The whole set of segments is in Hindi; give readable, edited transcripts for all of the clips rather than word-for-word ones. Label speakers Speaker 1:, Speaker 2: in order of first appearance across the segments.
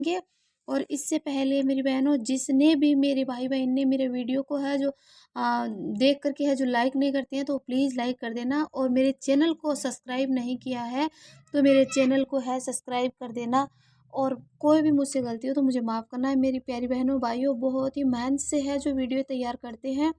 Speaker 1: गे। और इससे पहले मेरी बहनों, जिसने भी मेरे भाई बहन ने मेरे वीडियो को है जो देख करके है जो लाइक नहीं करते हैं, तो प्लीज़ लाइक कर देना। और मेरे चैनल को सब्सक्राइब नहीं किया है तो मेरे चैनल को है सब्सक्राइब कर देना। और कोई भी मुझसे गलती हो तो मुझे माफ़ करना है। मेरी प्यारी बहनों भाइयों, बहुत ही मेहनत से है जो वीडियो तैयार करते हैं,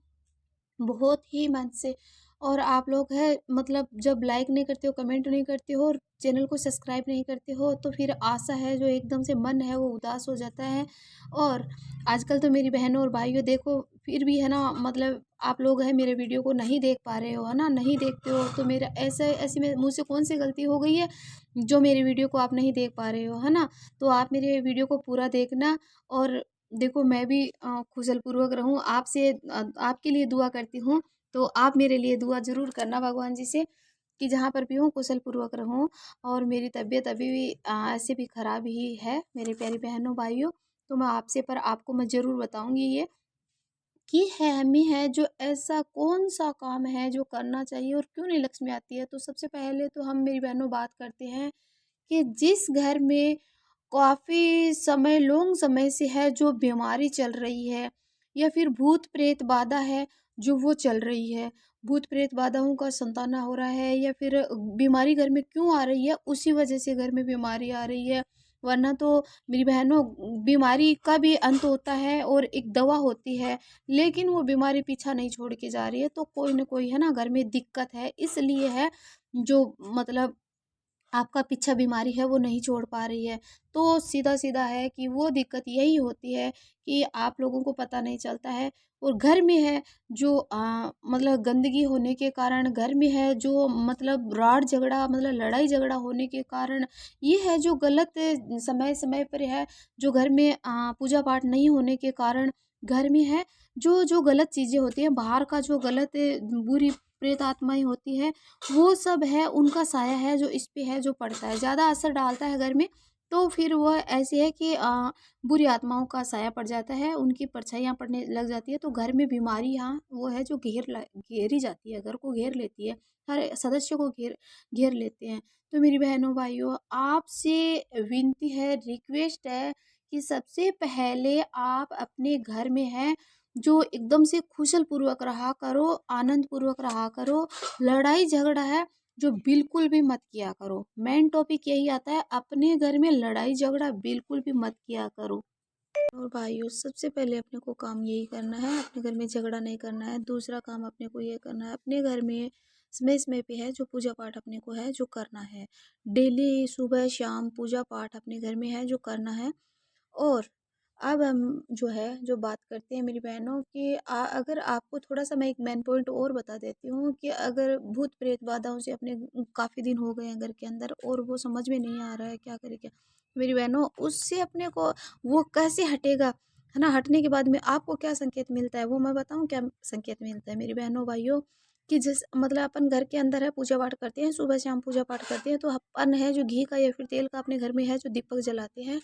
Speaker 1: बहुत ही मन से। और आप लोग है मतलब जब लाइक नहीं करते हो, कमेंट नहीं करते हो और चैनल को सब्सक्राइब नहीं करते हो, तो फिर आशा है जो एकदम से मन है वो उदास हो जाता है। और आजकल तो मेरी बहनों और भाइयों देखो, फिर भी है ना, मतलब आप लोग है मेरे वीडियो को नहीं देख पा रहे हो, है ना, नहीं देखते हो, तो मेरा ऐसे ऐसी में मुझसे कौन सी गलती हो गई है जो मेरे वीडियो को आप नहीं देख पा रहे हो, है ना। तो आप मेरे वीडियो को पूरा देखना। और देखो, मैं भी कुशल पूर्वक रहूं, आपसे आपके लिए दुआ करती हूँ। तो आप मेरे लिए दुआ ज़रूर करना भगवान जी से कि जहाँ पर भी हूँ कुशल पूर्वक रहूँ। और मेरी तबीयत अभी भी ऐसे भी ख़राब ही है मेरी प्यारी बहनों भाइयों। तो मैं आपसे पर आपको मैं ज़रूर बताऊँगी ये कि है हमें है जो ऐसा कौन सा काम है जो करना चाहिए और क्यों नहीं लक्ष्मी आती है। तो सबसे पहले तो हम मेरी बहनों बात करते हैं कि जिस घर में काफ़ी समय लॉन्ग समय से है जो बीमारी चल रही है, या फिर भूत प्रेत बाधा है जो वो चल रही है, भूत प्रेत बाधाओं का संताना हो रहा है, या फिर बीमारी घर में क्यों आ रही है, उसी वजह से घर में बीमारी आ रही है। वरना तो मेरी बहनों, बीमारी का भी अंत होता है और एक दवा होती है, लेकिन वो बीमारी पीछा नहीं छोड़ के जा रही है, तो कोई ना कोई है ना घर में दिक्कत है, इसलिए है जो मतलब आपका पीछा बीमारी है वो नहीं छोड़ पा रही है। तो सीधा-सीधा है कि वो दिक्कत यही होती है कि आप लोगों को पता नहीं चलता है। और घर में है जो मतलब गंदगी होने के कारण, घर में है जो मतलब राड़ झगड़ा मतलब लड़ाई झगड़ा होने के कारण, ये है जो गलत समय-समय पर है जो घर में पूजा पाठ नहीं होने के कारण, घर में है जो जो गलत चीज़ें होती हैं, बाहर का जो गलत बुरी प्रेत आत्माएँ होती हैं, वो सब है उनका साया है जो इस पे है जो पड़ता है, ज़्यादा असर डालता है घर में। तो फिर वो ऐसी है कि बुरी आत्माओं का साया पड़ जाता है, उनकी परछाइयाँ पड़ने लग जाती है, तो घर में बीमारी यहाँ वो है जो घेरी जाती है, घर को घेर लेती है, हर सदस्य को घेर लेते हैं। तो मेरी बहनों भाइयों, आपसे विनती है, रिक्वेस्ट है कि सबसे पहले आप अपने घर में है जो एकदम से खुशल पूर्वक रहा करो, आनंद पूर्वक रहा करो। लड़ाई झगड़ा है जो बिल्कुल भी मत किया करो। मेन टॉपिक यही आता है, अपने घर में लड़ाई झगड़ा बिल्कुल भी मत किया करो। और भाइयों, सबसे पहले अपने को काम यही करना है, अपने घर में झगड़ा नहीं करना है। दूसरा काम अपने को ये करना है, अपने घर में समय समय पे है जो पूजा पाठ अपने को है जो करना है। डेली सुबह शाम पूजा पाठ अपने घर में है जो करना है। और अब हम जो है जो बात करते हैं मेरी बहनों कि अगर आपको थोड़ा-सा मैं एक मेन पॉइंट और बता देती हूँ कि अगर भूत प्रेत बाधाओं से अपने काफ़ी दिन हो गए हैं घर के अंदर और वो समझ में नहीं आ रहा है क्या करें क्या? मेरी बहनों, उससे अपने को वो कैसे हटेगा, है ना? हटने के बाद में आपको क्या संकेत मिलता है वो मैं बताऊँ क्या संकेत मिलता है मेरी बहनों भाइयों? कि जिस मतलब अपन घर के अंदर है पूजा पाठ करते हैं, सुबह शाम पूजा पाठ करते हैं, तो अपन है जो घी का या फिर तेल का अपने घर में है जो दीपक जलाते हैं,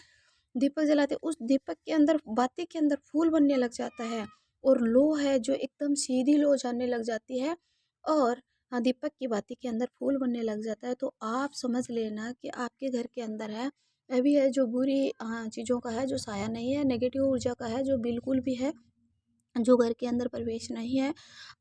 Speaker 1: दीपक जलाते उस दीपक के अंदर बाती के अंदर फूल बनने लग जाता है, और लो है जो एकदम सीधी लो जाने लग जाती है। और दीपक की बाती के अंदर फूल बनने लग जाता है, तो आप समझ लेना कि आपके घर के अंदर है अभी है जो बुरी चीज़ों का है जो साया नहीं है, नेगेटिव ऊर्जा का है जो बिल्कुल भी है जो घर के अंदर प्रवेश नहीं है।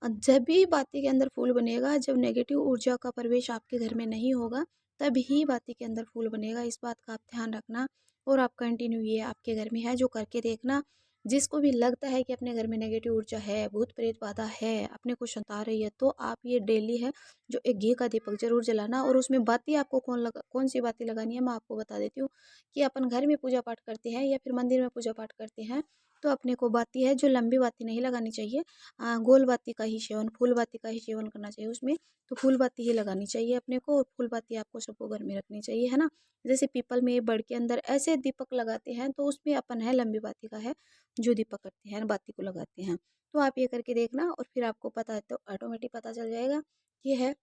Speaker 1: जब भी बाती के अंदर फूल बनेगा, जब नेगेटिव ऊर्जा का प्रवेश आपके घर में नहीं होगा, तभी बाती के अंदर फूल बनेगा। इस बात का आप ध्यान रखना और आप कंटिन्यू ये आपके घर में है जो करके देखना। जिसको भी लगता है कि अपने घर में नेगेटिव ऊर्जा है, भूत प्रेत बाधा है, अपने को सता रही है, तो आप ये डेली है जो एक घी का दीपक ज़रूर जलाना। और उसमें बाती आपको कौन सी बाती लगानी है मैं आपको बता देती हूँ कि अपन घर में पूजा पाठ करते हैं या फिर मंदिर में पूजा पाठ करते हैं, तो अपने को बाती है जो लंबी बाती नहीं लगानी चाहिए, गोल बाती का ही सेवन, फूल बाती का ही सेवन करना चाहिए उसमें। तो फूल बाती ही लगानी चाहिए अपने को, और फूल बाती आपको सबको घर में रखनी चाहिए, है ना। जैसे पीपल में बड़ के अंदर ऐसे दीपक लगाते हैं, तो उसमें अपन है लंबी बाती का है जो दीपक करते हैं, बाती को लगाते हैं। तो आप ये करके देखना और फिर आपको पता है तो ऑटोमेटिक पता चल जाएगा कि है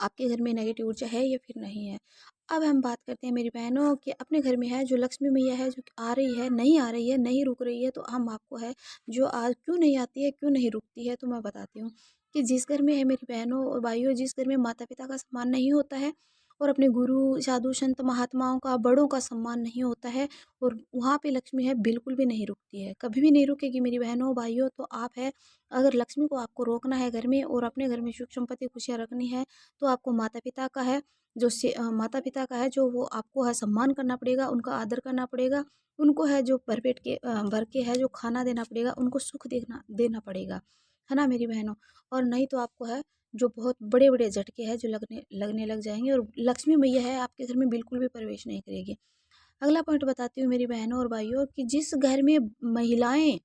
Speaker 1: आपके घर में नेगेटिव ऊर्जा है या फिर नहीं है। अब हम बात करते हैं मेरी बहनों कि अपने घर में है जो लक्ष्मी मैया है जो आ रही है, नहीं आ रही है, नहीं रुक रही है, तो हम आपको है जो आज क्यों नहीं आती है, क्यों नहीं रुकती है, तो मैं बताती हूँ कि जिस घर में है मेरी बहनों और भाइयों, जिस घर में माता पिता का सम्मान नहीं होता है, और अपने गुरु, साधु, संत, महात्माओं का, बड़ों का सम्मान नहीं होता है और वहाँ पे लक्ष्मी है बिल्कुल भी नहीं रुकती है, कभी भी नहीं रुकेगी मेरी बहनों, भाइयों। तो आप है, अगर लक्ष्मी को आपको रोकना है घर में और अपने घर में सुख संपत्ति खुशियाँ रखनी है, तो आपको माता-पिता का है माता-पिता का है जो वो आपको है सम्मान करना पड़ेगा, उनका आदर करना पड़ेगा, उनको है जो भर के है जो खाना देना पड़ेगा, उनको सुख देना देना पड़ेगा, है ना मेरी बहनों? और नहीं तो आपको है जो बहुत बड़े-बड़े झटके हैं जो लगने लगने लग जाएँगे और लक्ष्मी मैया है आपके घर में बिल्कुल भी प्रवेश नहीं करेगी। अगला पॉइंट बताती हूँ मेरी बहनों और भाइयों कि जिस घर में महिलाएँ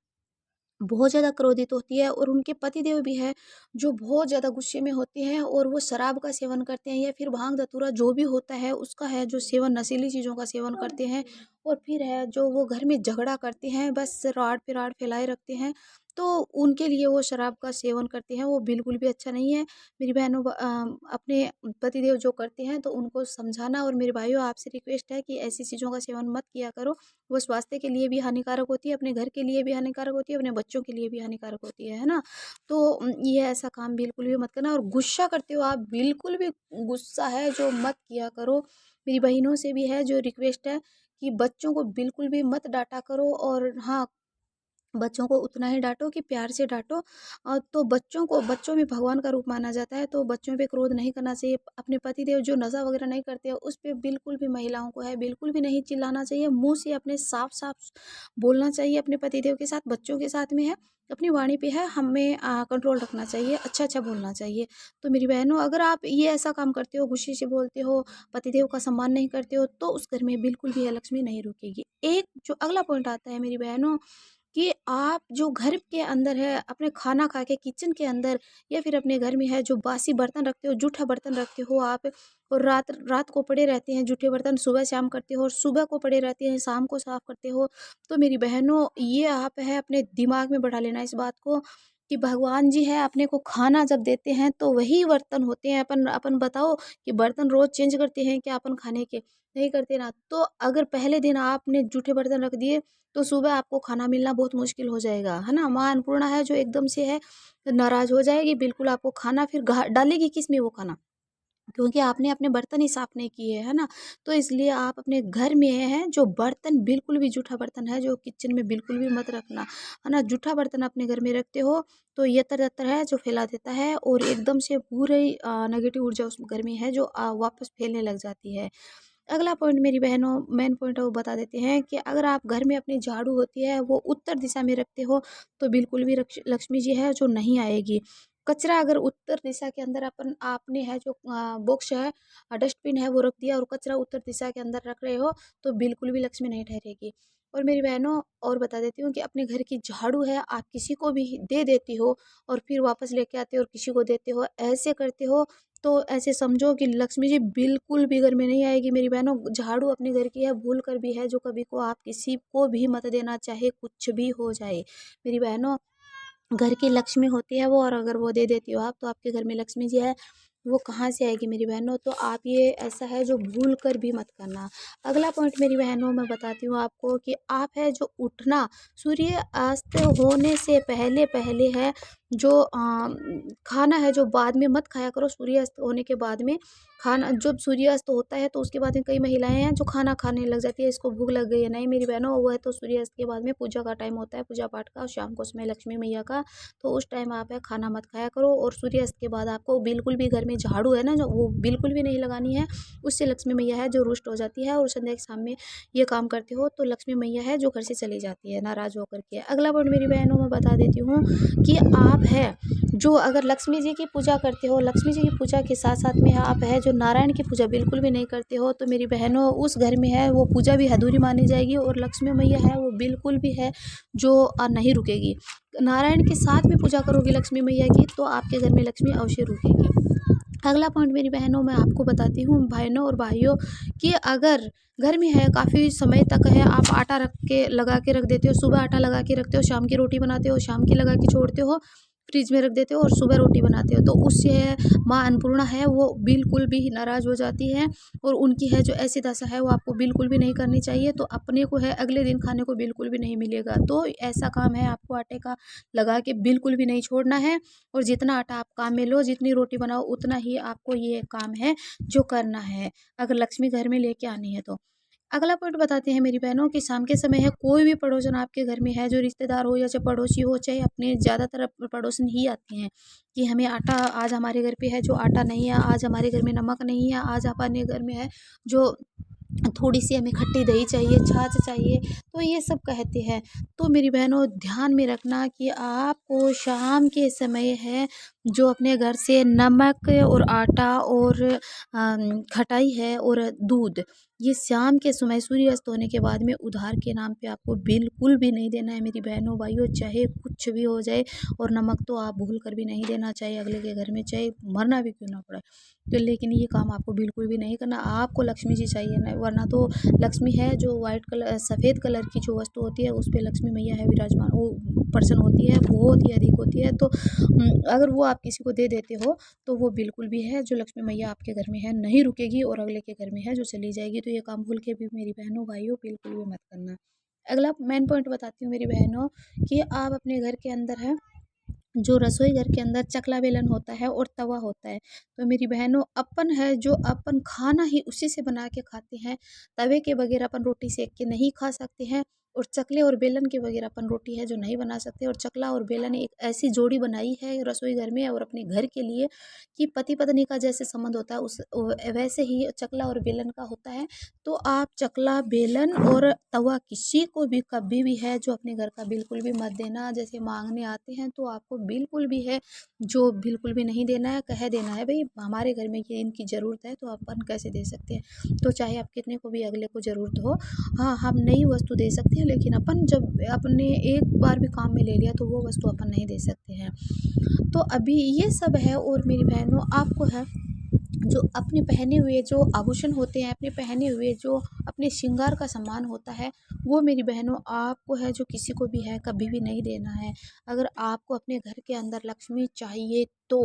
Speaker 1: बहुत ज़्यादा क्रोधित होती है और उनके पतिदेव भी है जो बहुत ज़्यादा गुस्से में होते हैं और वो शराब का सेवन करते हैं या फिर भांग धतूरा जो भी होता है उसका है जो सेवन, नशीली चीज़ों का सेवन करते हैं और फिर है जो वो घर में झगड़ा करते हैं, बस राड़ पे राड़ फैलाए रखते हैं, तो उनके लिए वो शराब का सेवन करते हैं वो बिल्कुल भी अच्छा नहीं है मेरी बहनों। अपने पतिदेव जो करते हैं तो उनको समझाना, और मेरे भाइयों आपसे रिक्वेस्ट है कि ऐसी चीज़ों का सेवन मत किया करो, वो स्वास्थ्य के लिए भी हानिकारक होती है, अपने घर के लिए भी हानिकारक होती है, अपने बच्चों के लिए भी हानिकारक होती है ना? तो ये ऐसा काम बिल्कुल भी मत करना, और गुस्सा करते हो आप, बिल्कुल भी गुस्सा है जो मत किया करो। मेरी बहनों से भी है जो रिक्वेस्ट है कि बच्चों को बिल्कुल भी मत डाँटा करो, और हाँ, बच्चों को उतना ही डाँटो कि प्यार से डाँटो। तो बच्चों में भगवान का रूप माना जाता है, तो बच्चों पे क्रोध नहीं करना चाहिए। अपने पतिदेव जो नशा वग़ैरह नहीं करते हैं, उस पे बिल्कुल भी महिलाओं को है बिल्कुल भी नहीं चिल्लाना चाहिए। मुँह से अपने साफ-साफ बोलना चाहिए अपने पतिदेव के साथ, बच्चों के साथ में है, अपनी वाणी पे है हमें कंट्रोल रखना चाहिए, अच्छा-अच्छा बोलना चाहिए। तो मेरी बहनों, अगर आप ये ऐसा काम करते हो, गुस्से से बोलते हो, पतिदेव का सम्मान नहीं करते हो, तो उस घर में बिल्कुल भी है लक्ष्मी नहीं रुकेगी। एक जो अगला पॉइंट आता है मेरी बहनों कि आप जो घर के अंदर है अपने खाना खा के किचन के अंदर या फिर अपने घर में है जो बासी बर्तन रखते हो, जूठा बर्तन रखते हो आप, और रात रात को पड़े रहते हैं जूठे बर्तन, सुबह शाम करते हो और सुबह को पड़े रहते हैं शाम को साफ करते हो, तो मेरी बहनों ये आप है अपने दिमाग में बैठा लेना इस बात को कि भगवान जी है अपने को खाना जब देते हैं तो वही बर्तन होते हैं। अपन अपन बताओ कि बर्तन रोज चेंज करते हैं क्या अपन खाने के? नहीं करते ना। तो अगर पहले दिन आपने जूठे बर्तन रख दिए तो सुबह आपको खाना मिलना बहुत मुश्किल हो जाएगा, है ना? माँ अन्नपूर्णा है जो एकदम से है नाराज़ हो जाएगी, बिल्कुल आपको खाना फिर डालेगी किस में वो खाना? क्योंकि आपने अपने बर्तन ही साफ नहीं किए, है ना? तो इसलिए आप अपने घर में हैं जो बर्तन बिल्कुल भी जूठा बर्तन है जो किचन में बिल्कुल भी मत रखना, है ना? जूठा बर्तन अपने घर में रखते हो तो यत्र-यत्र है जो फैला देता है और एकदम से पूरे नेगेटिव ऊर्जा उस घर में है जो वापस फैलने लग जाती है। अगला पॉइंट मेरी बहनों मेन पॉइंट है वो बता देते हैं कि अगर आप घर में अपनी झाड़ू होती है वो उत्तर दिशा में रखते हो तो बिल्कुल भी लक्ष्मी जी है जो नहीं आएगी। कचरा अगर उत्तर दिशा के अंदर अपन आपने है जो बॉक्स है, डस्टबिन है वो रख दिया और कचरा उत्तर दिशा के अंदर रख रहे हो तो बिल्कुल भी लक्ष्मी नहीं ठहरेगी। और मेरी बहनों और बता देती हूँ कि अपने घर की झाड़ू है आप किसी को भी दे देती हो और फिर वापस लेके आते हो और किसी को देते हो, ऐसे करते हो तो ऐसे समझो कि लक्ष्मी जी बिल्कुल भी घर में नहीं आएगी मेरी बहनों। झाड़ू अपने घर की है, भूल कर भी है जो कभी को आप किसी को भी मत देना चाहे कुछ भी हो जाए मेरी बहनों। घर की लक्ष्मी होती है वो, और अगर वो दे देती हो आप तो आपके घर में लक्ष्मी जी है वो कहाँ से आएगी मेरी बहनों। तो आप ये ऐसा है जो भूल कर भी मत करना। अगला पॉइंट मेरी बहनों मैं बताती हूँ आपको कि आप है जो उठना सूर्य अस्त होने से पहले पहले है जो खाना है जो बाद में मत खाया करो। सूर्य अस्त होने के बाद में खाना, जब सूर्य अस्त होता है तो उसके बाद में कई महिलाएं हैं जो खाना खाने लग जाती है, इसको भूख लग गई है, नहीं मेरी बहनों वो है तो सूर्य अस्त के बाद में पूजा का टाइम होता है, पूजा पाठ का, और शाम को समय लक्ष्मी मैया का, तो उस टाइम आप है खाना मत खाया करो। और सूर्य अस्त के बाद आपको बिल्कुल भी घर में झाड़ू है ना जो वो बिल्कुल भी नहीं लगानी है, उससे लक्ष्मी मैया है जो रुष्ट हो जाती है, और संध्या के सामने ये काम करते हो तो लक्ष्मी मैया है जो घर से चली जाती है नाराज होकर के। अगला पॉइंट मेरी बहनों मैं बता देती हूँ कि आप है जो अगर लक्ष्मी जी की पूजा करते हो, लक्ष्मी जी की पूजा के साथ साथ में आप है जो नारायण की पूजा बिल्कुल भी नहीं करते हो तो मेरी बहनों उस घर में है वो पूजा भी अधूरी मानी जाएगी और लक्ष्मी मैया है वो बिल्कुल भी है जो नहीं रुकेगी। नारायण के साथ में पूजा करोगी लक्ष्मी मैया की तो आपके घर में लक्ष्मी अवश्य रुकेगी। अगला पॉइंट मेरी बहनों मैं आपको बताती हूँ बहनों और भाइयों कि अगर घर में है काफ़ी समय तक है आप आटा रख के लगा के रख देते हो, सुबह आटा लगा के रखते हो, शाम की रोटी बनाते हो, शाम की लगा के छोड़ते हो, फ्रिज में रख देते हो और सुबह रोटी बनाते हो, तो उससे माँ अन्नपूर्णा है वो बिल्कुल भी नाराज़ हो जाती है और उनकी है जो ऐसी दशा है वो आपको बिल्कुल भी नहीं करनी चाहिए। तो अपने को है अगले दिन खाने को बिल्कुल भी नहीं मिलेगा। तो ऐसा काम है आपको आटे का लगा के बिल्कुल भी नहीं छोड़ना है और जितना आटा आप काम में लो, जितनी रोटी बनाओ उतना ही आपको ये काम है जो करना है, अगर लक्ष्मी घर में लेके आनी है तो। अगला पॉइंट बताते हैं मेरी बहनों कि शाम के समय है कोई भी पड़ोसन आपके घर में है, जो रिश्तेदार हो या चाहे पड़ोसी हो, चाहे अपने ज़्यादातर पड़ोसन ही आते हैं कि हमें आटा आज हमारे घर पे है जो आटा नहीं है, आज हमारे घर में नमक नहीं है, आज अपने घर में है जो थोड़ी सी हमें खट्टी दही चाहिए, छाछ चाहिए, तो ये सब कहते हैं। तो मेरी बहनों ध्यान में रखना कि आपको शाम के समय है जो अपने घर से नमक और आटा और खटाई है और दूध, ये शाम के समय सूर्यास्त होने के बाद में उधार के नाम पे आपको बिल्कुल भी नहीं देना है मेरी बहनों भाइयों, चाहे कुछ भी हो जाए। और नमक तो आप भूल कर भी नहीं देना, चाहे अगले के घर में चाहे मरना भी क्यों ना पड़े। तो लेकिन ये काम आपको बिल्कुल भी नहीं करना, आपको लक्ष्मी जी चाहिए ना, वरना तो लक्ष्मी है जो वाइट कलर सफ़ेद कलर की जो वस्तु होती है उस पे लक्ष्मी मैया है विराजमान, वो पर्सन होती है, बहुत ही अधिक होती है। तो अगर वो आप किसी को दे देते हो तो वो बिल्कुल भी है जो लक्ष्मी मैया आपके घर में है नहीं रुकेगी और अगले के घर में है जो चली जाएगी। तो ये काम भूल के भी मेरी बहनों भाइयों बिल्कुल भी मत करना। अगला मेन पॉइंट बताती हूँ मेरी बहनों कि आप अपने घर के अंदर है जो रसोई घर के अंदर चकला बेलन होता है और तवा होता है, तो मेरी बहनों अपन है जो अपन खाना ही उसी से बना के खाते हैं। तवे के बगैर अपन रोटी सेक के नहीं खा सकते हैं और चकले और बेलन के बगैर अपन रोटी है जो नहीं बना सकते। और चकला और बेलन एक ऐसी जोड़ी बनाई है रसोई घर में और अपने घर के लिए कि पति पत्नी का जैसे संबंध होता है उस वैसे ही चकला और बेलन का होता है। तो आप चकला बेलन और तवा किसी को भी कभी भी है जो अपने घर का बिल्कुल भी मत देना। जैसे मांगने आते हैं तो आपको बिल्कुल भी है जो बिल्कुल भी नहीं देना है, कह देना है भाई हमारे घर में ये इनकी ज़रूरत है तो अपन कैसे दे सकते हैं। तो चाहे आप कितने को भी अगले को ज़रूरत हो, हाँ हम नई वस्तु दे सकते हैं, लेकिन अपन जब अपने एक बार भी काम में ले लिया तो वो वस्तु अपन नहीं दे सकते हैं। तो अभी ये सब है। और मेरी बहनों आपको है जो अपने पहने हुए जो आभूषण होते हैं, अपने पहने हुए जो अपने श्रृंगार का सामान होता है, वो मेरी बहनों आपको है जो किसी को भी है कभी भी नहीं देना है। अगर आपको अपने घर के अंदर लक्ष्मी चाहिए तो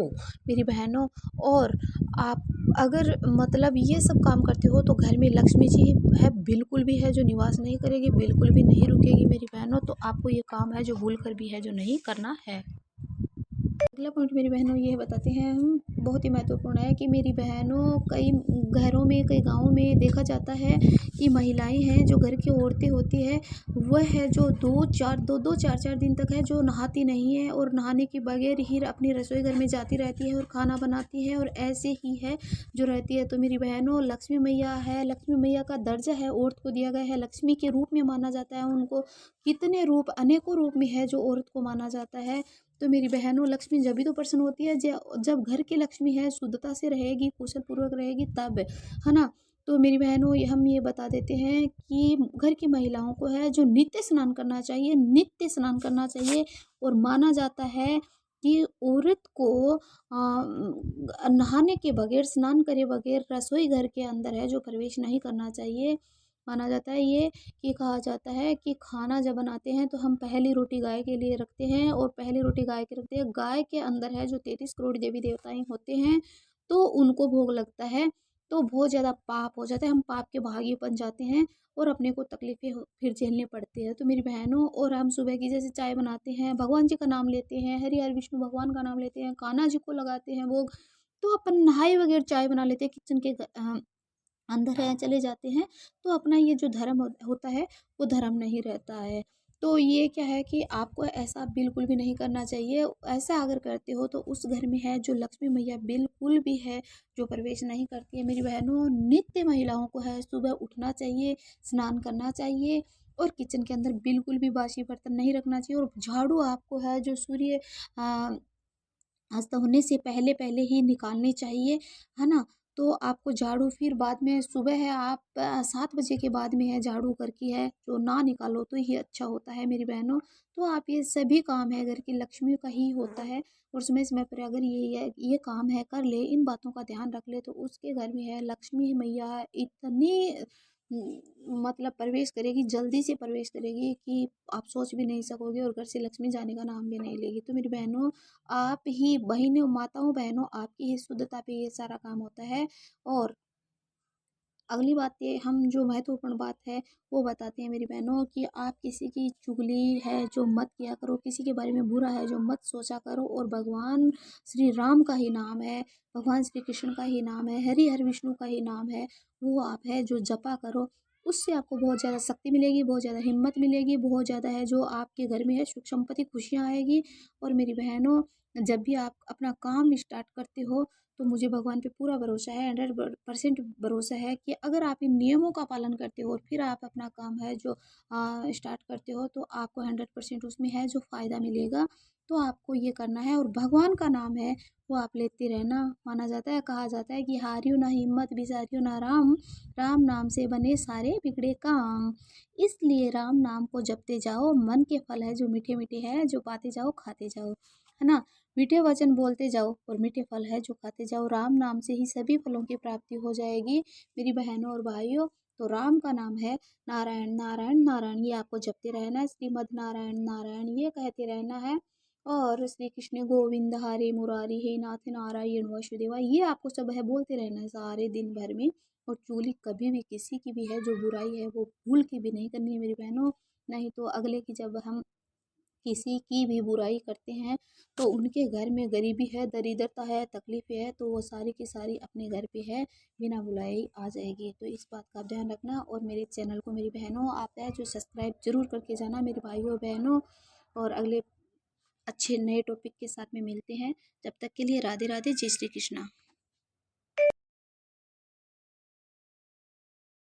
Speaker 1: मेरी बहनों, और आप अगर मतलब ये सब काम करते हो तो घर में लक्ष्मी जी है बिल्कुल भी है जो निवास नहीं करेगी, बिल्कुल भी नहीं रुकेगी मेरी बहनों। तो आपको ये काम है जो भूल कर भी है जो नहीं करना है। अगला पॉइंट मेरी बहनों ये बताते हैं हम, बहुत ही महत्वपूर्ण है कि मेरी बहनों कई घरों में कई गाँवों में देखा जाता है कि महिलाएं हैं जो घर की औरतें होती है वह है जो दो चार चार दिन तक है जो नहाती नहीं है और नहाने के बगैर ही अपनी रसोई घर में जाती रहती है और खाना बनाती है और ऐसे ही है जो रहती है। तो मेरी बहनों लक्ष्मी मैया है, लक्ष्मी मैया का दर्जा है औरत को दिया गया है, लक्ष्मी के रूप में माना जाता है उनको। कितने रूप अनेकों रूप में है जो औरत को माना जाता है। तो मेरी बहनों लक्ष्मी जब भी तो प्रसन्न होती है जब घर की लक्ष्मी है शुद्धता से रहेगी, कुशल पूर्वक रहेगी तब, है ना। तो मेरी बहनों हम ये बता देते हैं कि घर की महिलाओं को है जो नित्य स्नान करना चाहिए, नित्य स्नान करना चाहिए। और माना जाता है कि औरत को नहाने के बगैर, स्नान करे बगैर रसोई घर के अंदर है जो प्रवेश नहीं करना चाहिए। माना जाता है ये कि कहा जाता है कि खाना जब बनाते हैं तो हम पहली रोटी गाय के लिए रखते हैं और पहली रोटी गाय के रखते हैं। गाय के अंदर है जो 33 करोड़ देवी देवताएं होते हैं तो उनको भोग लगता है तो बहुत ज़्यादा पाप हो जाता है, हम पाप के भागी बन जाते हैं और अपने को तकलीफ़ें फिर झेलनी पड़ती है। तो मेरी बहनों, और हम सुबह की जैसे चाय बनाते हैं, भगवान जी का नाम लेते हैं, हरि हर विष्णु भगवान का नाम लेते हैं, कान्हा जी को लगाते हैं भोग, तो अपन नहाए बगैर चाय बना लेते हैं, किचन के अंदर है चले जाते हैं। तो अपना ये जो धर्म होता है वो धर्म नहीं रहता है। तो ये क्या है कि आपको ऐसा बिल्कुल भी नहीं करना चाहिए। ऐसा अगर करते हो तो उस घर में है जो लक्ष्मी मैया बिल्कुल भी है जो प्रवेश नहीं करती है। मेरी बहनों नित्य महिलाओं को है सुबह उठना चाहिए, स्नान करना चाहिए और किचन के अंदर बिल्कुल भी बासी बर्तन नहीं रखना चाहिए। और झाड़ू आपको है जो सूर्य अस्त होने से पहले पहले ही निकालनी चाहिए, है ना। तो आपको झाड़ू फिर बाद में सुबह है आप 7 बजे के बाद में है झाड़ू करके है जो ना निकालो तो ही अच्छा होता है मेरी बहनों। तो आप ये सभी काम है घर की लक्ष्मी का ही होता है और समय समय पर अगर ये काम है कर ले, इन बातों का ध्यान रख ले तो उसके घर में है लक्ष्मी मैया इतनी मतलब प्रवेश करेगी, जल्दी से प्रवेश करेगी कि आप सोच भी नहीं सकोगे, और घर से लक्ष्मी जाने का नाम भी नहीं लेगी। तो मेरी बहनों, आप ही बहनों, माताओं, बहनों, आपकी ही शुद्धता पे ये सारा काम होता है। और अगली बात ये हम जो महत्वपूर्ण बात है वो बताते हैं मेरी बहनों, कि आप किसी की चुगली है जो मत किया करो, किसी के बारे में बुरा है जो मत सोचा करो। और भगवान श्री राम का ही नाम है, भगवान श्री कृष्ण का ही नाम है, हरि हर विष्णु का ही नाम है, वो आप है जो जपा करो। उससे आपको बहुत ज़्यादा शक्ति मिलेगी, बहुत ज़्यादा हिम्मत मिलेगी, बहुत ज़्यादा है जो आपके घर में है सुख संपत्ति खुशियाँ आएगी। और मेरी बहनों, जब भी आप अपना काम स्टार्ट करते हो तो मुझे भगवान पे पूरा भरोसा है, 100% भरोसा है कि अगर आप इन नियमों का पालन करते हो और फिर आप अपना काम है जो स्टार्ट करते हो, तो आपको 100% उसमें है जो फ़ायदा मिलेगा। तो आपको ये करना है, और भगवान का नाम है वो आप लेते रहना। माना जाता है, कहा जाता है कि हारियो ना हिम्मत, बिसारियो ना राम, राम नाम से बने सारे बिगड़े काम। इसलिए राम नाम को जपते जाओ, मन के फल है जो मीठे मीठे है, जो पाते जाओ खाते जाओ, है ना। मीठे वचन बोलते जाओ और मीठे फल है जो खाते जाओ। राम नाम से ही सभी फलों की प्राप्ति हो जाएगी मेरी बहनों और भाइयों। तो राम का नाम है नारायण नारायण नारायण, ये आपको जपते रहना है। श्रीमद नारायण नारायण ये कहते रहना है। और श्री कृष्ण गोविंद हरे मुरारी हे नाथ नारायण वासुदेवा, ये आपको सब है बोलते रहना है सारे दिन भर में। और चूली कभी भी किसी की भी है जो बुराई है वो भूल की भी नहीं करनी है मेरी बहनों। नहीं तो अगले की जब हम किसी की भी बुराई करते हैं तो उनके घर में गरीबी है, दरिद्रता है, तकलीफ है, तो वो सारी की सारी अपने घर पे है बिना बुलाए ही आ जाएगी। तो इस बात का ध्यान रखना। और मेरे चैनल को मेरी बहनों आप है जो सब्सक्राइब जरूर करके जाना मेरे भाइयों बहनों। और अगले अच्छे नए टॉपिक के साथ में मिलते हैं। जब तक के लिए राधे राधे, जय श्री कृष्णा।